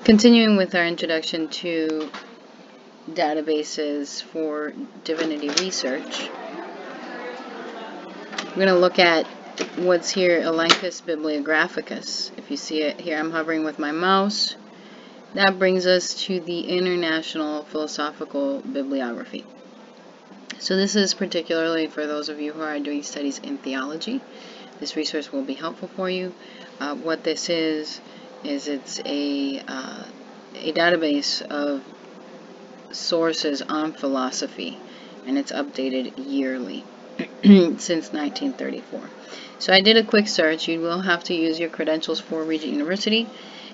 Continuing with our introduction to databases for divinity research, we're going to look at what's here, Elenchus Bibliographicus. If you see it here, I'm hovering with my mouse. That brings us to the International Philosophical Bibliography. So this is particularly for those of you who are doing studies in theology. This resource will be helpful for you. What this is it's a database of sources on philosophy, and it's updated yearly since 1934. So I did a quick search. You will have to use your credentials for Regent University,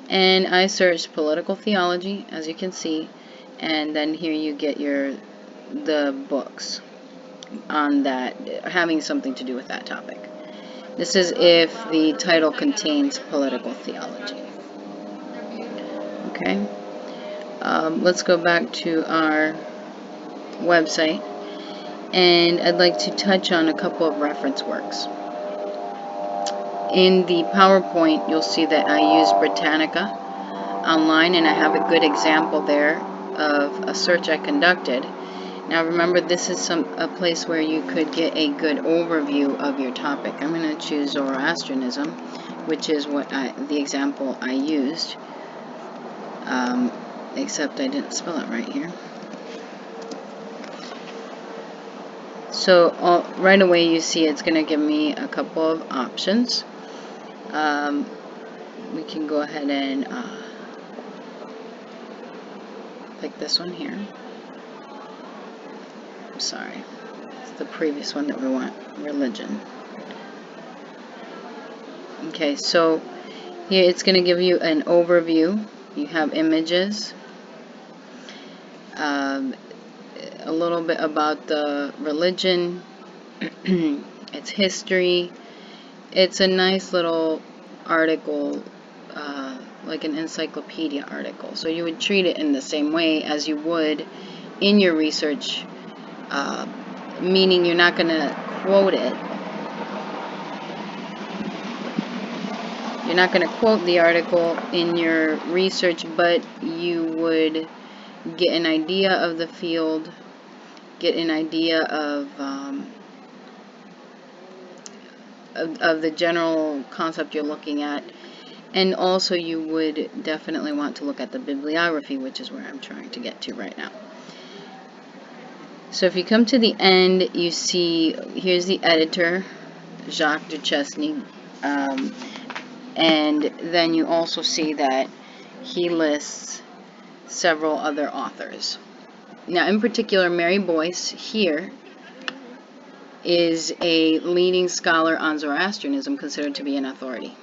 and I searched political theology, as you can see, and then here you get the books on that, having something to do with that topic. This is if the title contains political theology. Okay, let's go back to our website, and I'd like to touch on a couple of reference works. In the PowerPoint, you'll see that I use Britannica online, and I have a good example there of a search I conducted. Now remember, this is a place where you could get a good overview of your topic. I'm going to choose Zoroastrianism, which is the example I used, except I didn't spell it right here. So right away you see it's going to give me a couple of options. We can go ahead and pick this one here. I'm sorry, it's the previous one that we want, religion. Okay, so here it's going to give you an overview. You have images, a little bit about the religion, its history. It's a nice little article, like an encyclopedia article. So you would treat it in the same way as you would in your research, meaning you're not going to quote it. You're not going to quote the article in your research, but you would get an idea of the field, get an idea of the general concept you're looking at, and also you would definitely want to look at the bibliography, which is where I'm trying to get to right now. So if you come to the end, you see here's the editor, Jacques Duchesne, and then you also see that he lists several other authors. Now, in particular, Mary Boyce here is a leading scholar on Zoroastrianism, considered to be an authority.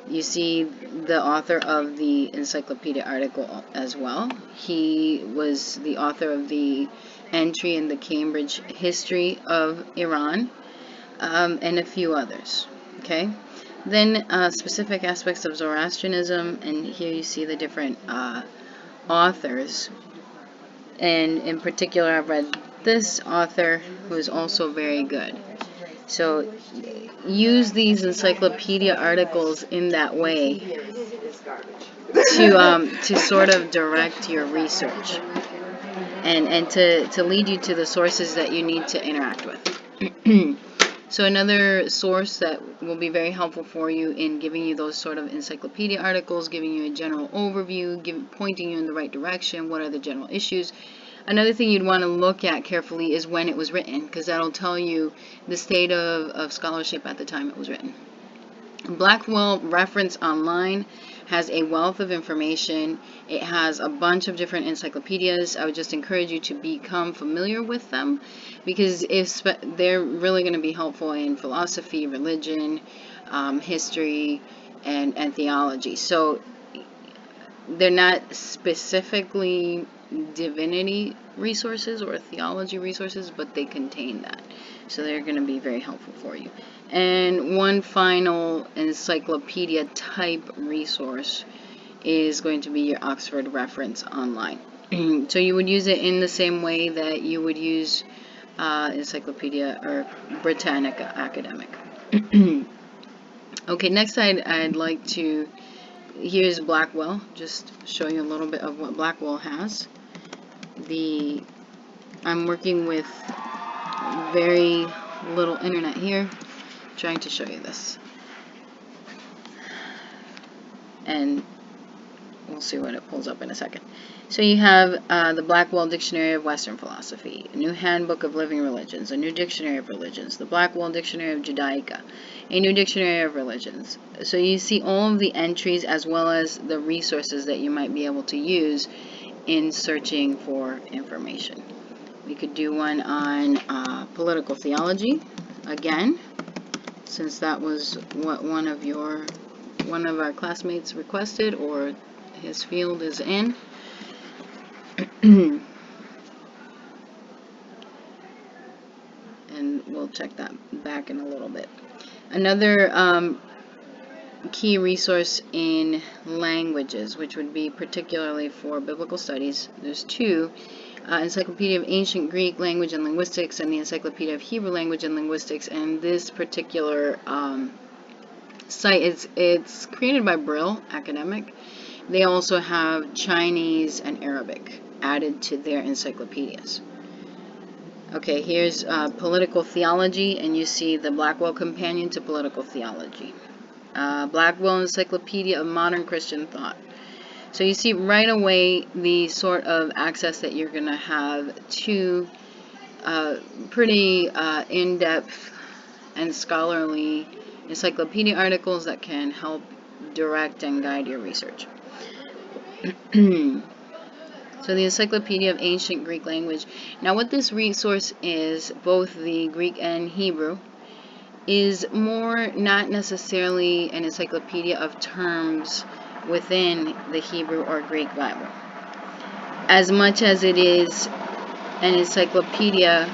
You see the author of the encyclopedia article as well. He was the author of the entry in the Cambridge History of Iran, and a few others. Okay. Then specific aspects of Zoroastrianism, and here you see the different authors. And in particular, I've read this author, who is also very good. So use these encyclopedia articles in that way to sort of direct your research, and to lead you to the sources that you need to interact with. So another source that will be very helpful for you in giving you those sort of encyclopedia articles, giving you a general overview, pointing you in the right direction, what are the general issues. Another thing you'd want to look at carefully is when it was written, because that'll tell you the state of scholarship at the time it was written. Blackwell Reference Online has a wealth of information. It has a bunch of different encyclopedias. I would just encourage you to become familiar with them, because they're really going to be helpful in philosophy, religion, history, and theology. So they're not specifically divinity resources or theology resources, but they contain that. So they're going to be very helpful for you. And one final encyclopedia type resource is going to be your Oxford Reference Online. So you would use it in the same way that you would use Encyclopedia or Britannica Academic. Okay, next I'd like to here's Blackwell, just show you a little bit of what Blackwell has. I'm working with very little internet here, trying to show you this. And we'll see what it pulls up in a second. So you have the Blackwell Dictionary of Western Philosophy, a new Handbook of Living Religions, a new Dictionary of Religions, the Blackwell Dictionary of Judaica, a new Dictionary of Religions. So you see all of the entries as well as the resources that you might be able to use in searching for information. We could do one on political theology, again, since that was what one of our classmates requested, or his field is in. And we'll check that back in a little bit. Another key resource in languages, which would be particularly for biblical studies, there's two: Encyclopedia of Ancient Greek Language and Linguistics and the Encyclopedia of Hebrew Language and Linguistics. And this particular site, it's created by Brill Academic. They also have Chinese and Arabic added to their encyclopedias. Okay, here's political theology, and you see the Blackwell Companion to Political Theology. Blackwell Encyclopedia of Modern Christian Thought. So you see right away the sort of access that you're going to have to pretty in-depth and scholarly encyclopedia articles that can help direct and guide your research. So the Encyclopedia of Ancient Greek Language. Now what this resource is, both the Greek and Hebrew, is more not necessarily an encyclopedia of terms within the Hebrew or Greek Bible, as much as it is an encyclopedia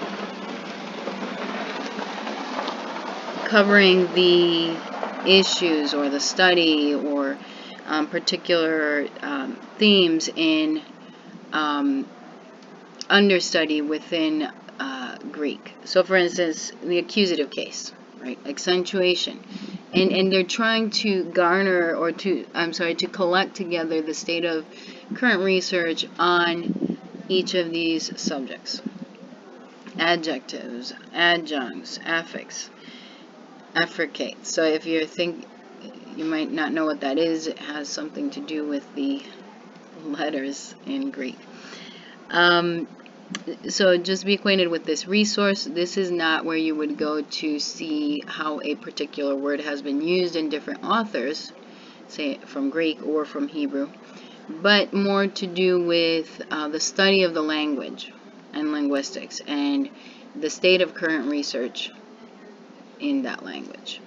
covering the issues or the study or particular themes in understudy within Greek. So for instance, the accusative case, right? Accentuation. And they're trying to garner, or to collect together the state of current research on each of these subjects. Adjectives, adjuncts, affix, affricates. So if you you might not know what that is, it has something to do with the letters in Greek. So just be acquainted with this resource. This is not where you would go to see how a particular word has been used in different authors, say from Greek or from Hebrew, but more to do with the study of the language and linguistics and the state of current research in that language.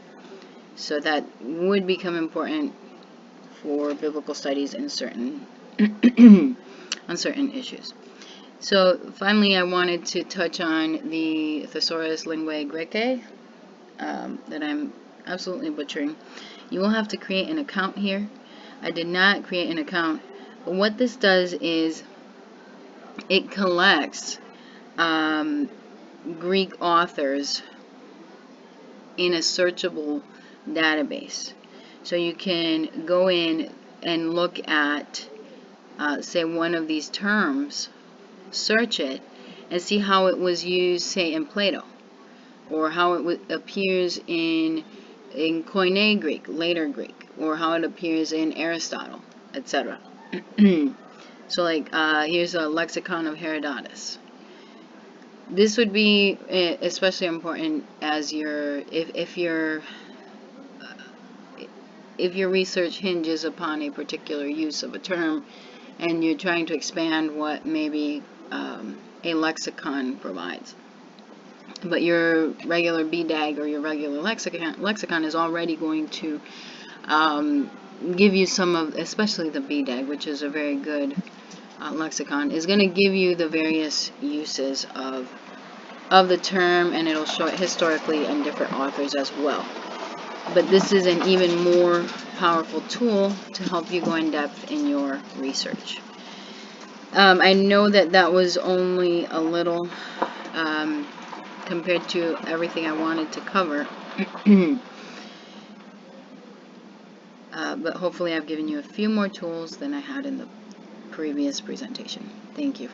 So that would become important for biblical studies in certain on certain issues. So finally, I wanted to touch on the Thesaurus Linguae Graecae that I'm absolutely butchering. You will have to create an account here. I did not create an account, but what this does is it collects Greek authors in a searchable database. So you can go in and look at say one of these terms, search it, and see how it was used, say, in Plato, or how it appears in Koine Greek, later Greek, or how it appears in Aristotle, etc. So like here's a lexicon of Herodotus. This would be especially important as if your research hinges upon a particular use of a term and you're trying to expand what maybe a lexicon provides. But your regular BDAG or your regular lexicon is already going to give you some of, especially the BDAG, which is a very good lexicon, is going to give you the various uses of the term, and it'll show it historically and different authors as well. But this is an even more powerful tool to help you go in depth in your research. I know that was only a little compared to everything I wanted to cover. but hopefully I've given you a few more tools than I had in the previous presentation. Thank you.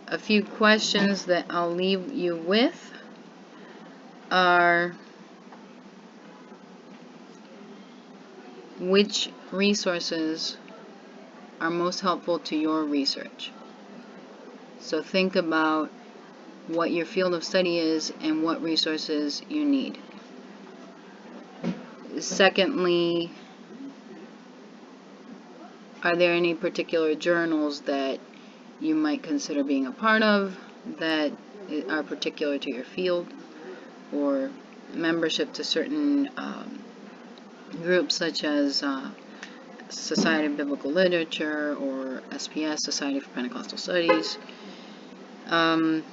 A few questions that I'll leave you with are: which resources are most helpful to your research? So think about what your field of study is and what resources you need. Secondly, are there any particular journals that you might consider being a part of that are particular to your field, or membership to certain groups such as Society of Biblical Literature or SPS, Society for Pentecostal Studies? And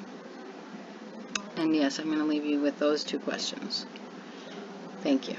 yes, I'm going to leave you with those two questions. Thank you.